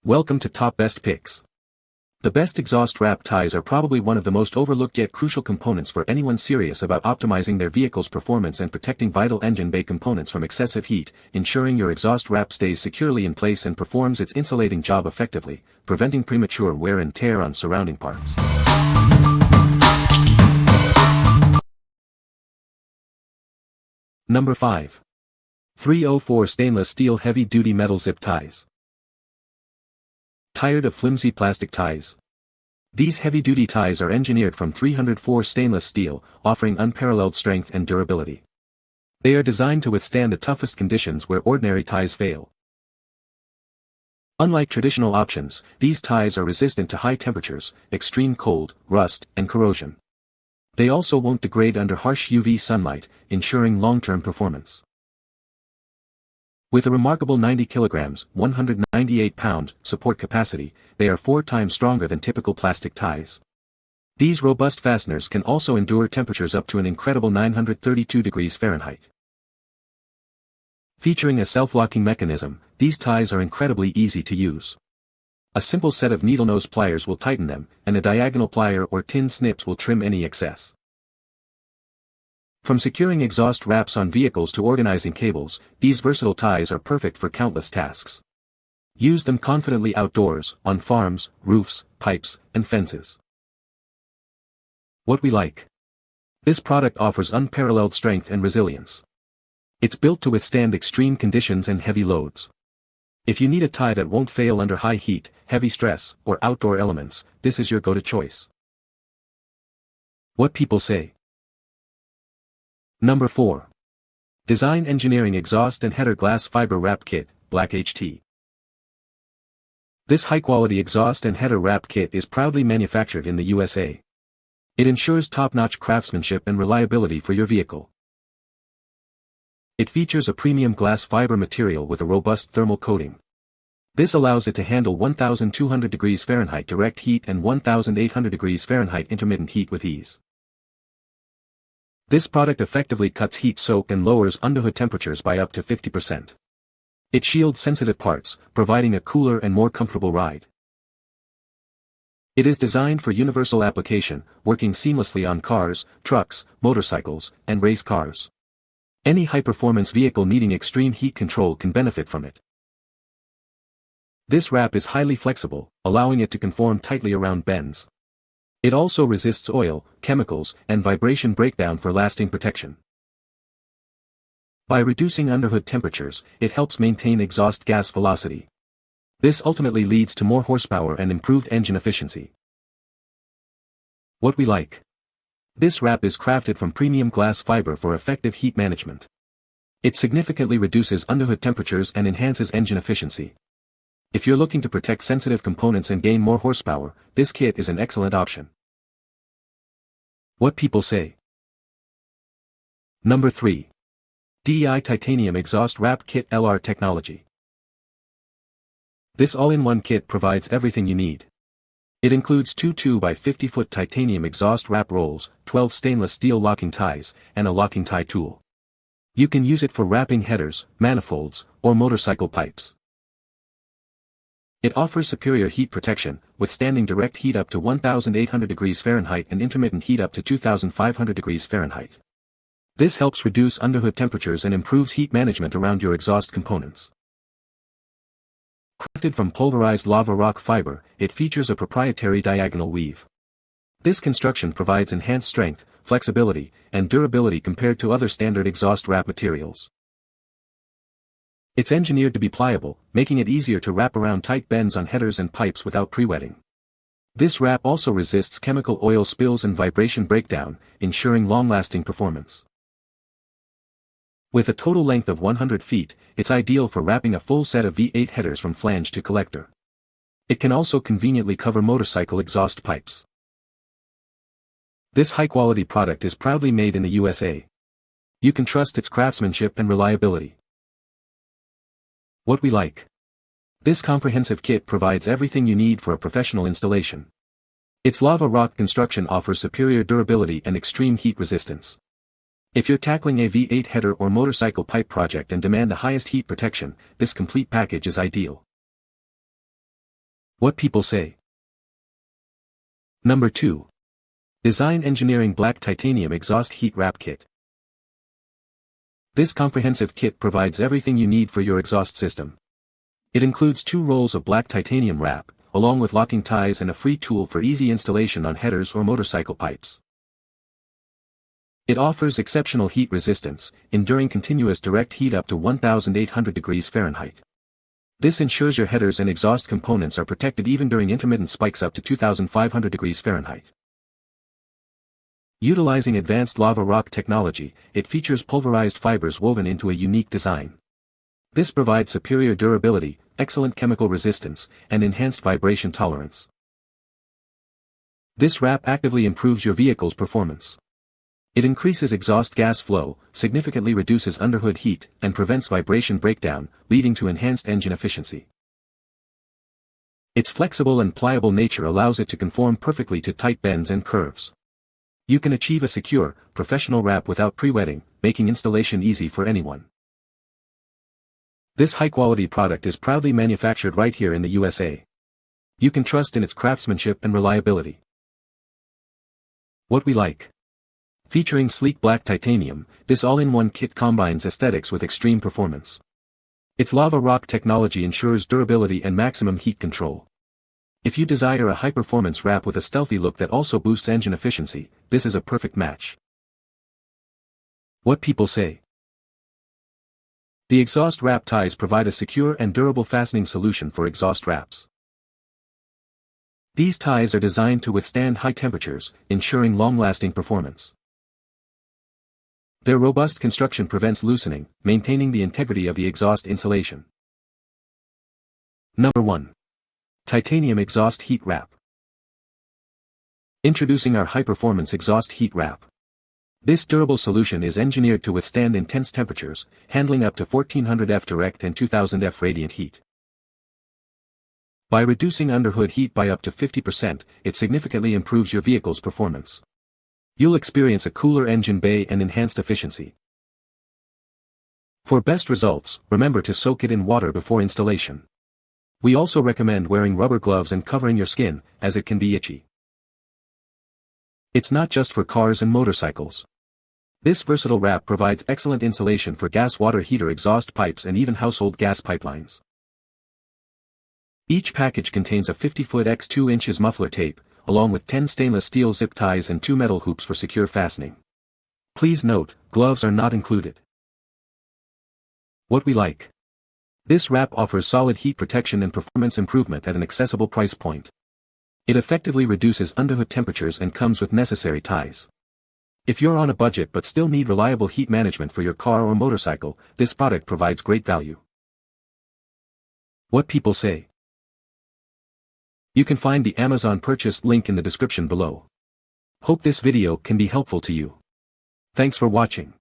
Welcome to Top Best Picks. The best exhaust wrap ties are probably one of the most overlooked yet crucial components for anyone serious about optimizing their vehicle's performance and protecting vital engine bay components from excessive heat, ensuring your exhaust wrap stays securely in place and performs its insulating job effectively, preventing premature wear and tear on surrounding parts. Number 5. 304 Stainless Steel Heavy-Duty Metal Zip Ties. Tired of flimsy plastic ties? These heavy-duty ties are engineered from 304 stainless steel, offering unparalleled strength and durability. They are designed to withstand the toughest conditions where ordinary ties fail. Unlike traditional options, these ties are resistant to high temperatures, extreme cold, rust, and corrosion. They also won't degrade under harsh UV sunlight, ensuring long-term performance. With a remarkable 90 kilograms, 198 pound support capacity, they are 4 times stronger than typical plastic ties. These robust fasteners can also endure temperatures up to an incredible 932 degrees Fahrenheit. Featuring a self-locking mechanism, these ties are incredibly easy to use. A simple set of needle nose pliers will tighten them, and a diagonal plier or tin snips will trim any excess. From securing exhaust wraps on vehicles to organizing cables, these versatile ties are perfect for countless tasks. Use them confidently outdoors, on farms, roofs, pipes, and fences. What we like. This product offers unparalleled strength and resilience. It's built to withstand extreme conditions and heavy loads. If you need a tie that won't fail under high heat, heavy stress, or outdoor elements, this is your go-to choice. What people say. Number 4. Design Engineering Exhaust and Header Glass Fiber Wrap Kit, Black HT. This high-quality exhaust and header wrap kit is proudly manufactured in the USA. It ensures top-notch craftsmanship and reliability for your vehicle. It features a premium glass fiber material with a robust thermal coating. This allows it to handle 1,200 degrees Fahrenheit direct heat and 1,800 degrees Fahrenheit intermittent heat with ease. This product effectively cuts heat soak and lowers underhood temperatures by up to 50%. It shields sensitive parts, providing a cooler and more comfortable ride. It is designed for universal application, working seamlessly on cars, trucks, motorcycles, and race cars. Any high-performance vehicle needing extreme heat control can benefit from it. This wrap is highly flexible, allowing it to conform tightly around bends. It also resists oil, chemicals, and vibration breakdown for lasting protection. By reducing underhood temperatures, it helps maintain exhaust gas velocity. This ultimately leads to more horsepower and improved engine efficiency. What we like. This wrap is crafted from premium glass fiber for effective heat management. It significantly reduces underhood temperatures and enhances engine efficiency. If you're looking to protect sensitive components and gain more horsepower, this kit is an excellent option. What people say. Number 3. DEI Titanium Exhaust Wrap Kit LR Technology. This all-in-one kit provides everything you need. It includes 2 2x50-foot titanium exhaust wrap rolls, 12 stainless steel locking ties, and a locking tie tool. You can use it for wrapping headers, manifolds, or motorcycle pipes. It offers superior heat protection, withstanding direct heat up to 1,800 degrees Fahrenheit and intermittent heat up to 2,500 degrees Fahrenheit. This helps reduce underhood temperatures and improves heat management around your exhaust components. Crafted from pulverized lava rock fiber, it features a proprietary diagonal weave. This construction provides enhanced strength, flexibility, and durability compared to other standard exhaust wrap materials. It's engineered to be pliable, making it easier to wrap around tight bends on headers and pipes without pre-wetting. This wrap also resists chemical oil spills and vibration breakdown, ensuring long-lasting performance. With a total length of 100 feet, it's ideal for wrapping a full set of V8 headers from flange to collector. It can also conveniently cover motorcycle exhaust pipes. This high-quality product is proudly made in the USA. You can trust its craftsmanship and reliability. What we like. This comprehensive kit provides everything you need for a professional installation. Its lava rock construction offers superior durability and extreme heat resistance. If you're tackling a V8 header or motorcycle pipe project and demand the highest heat protection, this complete package is ideal. What people say. Number 2. Design Engineering Black Titanium Exhaust Heat Wrap Kit. This comprehensive kit provides everything you need for your exhaust system. It includes 2 rolls of black titanium wrap, along with locking ties and a free tool for easy installation on headers or motorcycle pipes. It offers exceptional heat resistance, enduring continuous direct heat up to 1,800 degrees Fahrenheit. This ensures your headers and exhaust components are protected even during intermittent spikes up to 2,500 degrees Fahrenheit. Utilizing advanced lava rock technology, it features pulverized fibers woven into a unique design. This provides superior durability, excellent chemical resistance, and enhanced vibration tolerance. This wrap actively improves your vehicle's performance. It increases exhaust gas flow, significantly reduces underhood heat, and prevents vibration breakdown, leading to enhanced engine efficiency. Its flexible and pliable nature allows it to conform perfectly to tight bends and curves. You can achieve a secure, professional wrap without pre-wetting, making installation easy for anyone. This high-quality product is proudly manufactured right here in the USA. You can trust in its craftsmanship and reliability. What we like. Featuring sleek black titanium, this all-in-one kit combines aesthetics with extreme performance. Its lava rock technology ensures durability and maximum heat control. If you desire a high-performance wrap with a stealthy look that also boosts engine efficiency, this is a perfect match. What people say. The exhaust wrap ties provide a secure and durable fastening solution for exhaust wraps. These ties are designed to withstand high temperatures, ensuring long-lasting performance. Their robust construction prevents loosening, maintaining the integrity of the exhaust insulation. Number 1. Titanium Exhaust Heat Wrap. Introducing our high-performance exhaust heat wrap. This durable solution is engineered to withstand intense temperatures, handling up to 1400 F direct and 2000 F radiant heat. By reducing underhood heat by up to 50%, it significantly improves your vehicle's performance. You'll experience a cooler engine bay and enhanced efficiency. For best results, remember to soak it in water before installation. We also recommend wearing rubber gloves and covering your skin, as it can be itchy. It's not just for cars and motorcycles. This versatile wrap provides excellent insulation for gas water heater exhaust pipes and even household gas pipelines. Each package contains a 50-foot x 2 inches muffler tape, along with 10 stainless steel zip ties and 2 metal hoops for secure fastening. Please note, gloves are not included. What we like. This wrap offers solid heat protection and performance improvement at an accessible price point. It effectively reduces underhood temperatures and comes with necessary ties. If you're on a budget but still need reliable heat management for your car or motorcycle, this product provides great value. What people say. You can find the Amazon purchase link in the description below. Hope this video can be helpful to you. Thanks for watching.